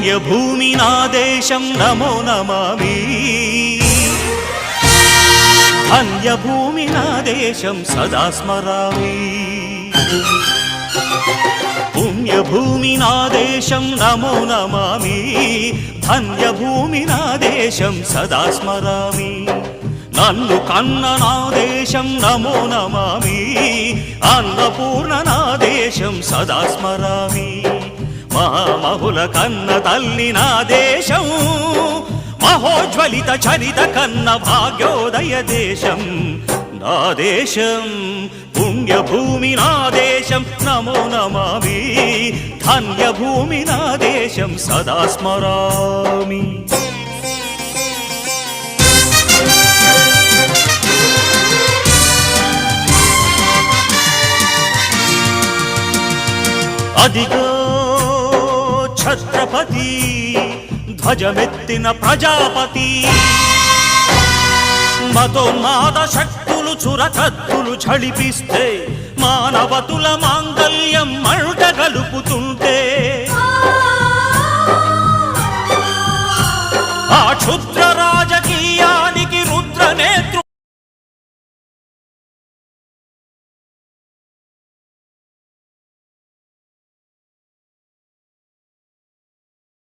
పుణ్యభూమి నా దేశం నమో నమామి ధన్యభూమి నా దేశం సదా స్మరామి పుణ్యభూమి నా దేశం నమో నమామి ధన్యభూమి నా దేశం సదా స్మరామి నన్ను కన్న నా దేశం నమో నమామి అన్నపూర్ణ నా దేశం సదా స్మరామి మహామహుల కన్న తల్లి నా దేశం మహోజ్వలిత చరిత కన్న భాగ్యోదయ దేశం నా దేశం పుణ్యభూమి నా దేశం నమో నమామి ధన్యభూమి నా దేశం సదా స్మరామి అదిగో ఛత్రపతి ధ్వజమెత్తిన ప్రజాపతి మతోన్మాద శక్తులు చురకత్తులు ఝళిపిస్తే మానవతుల మాంగల్య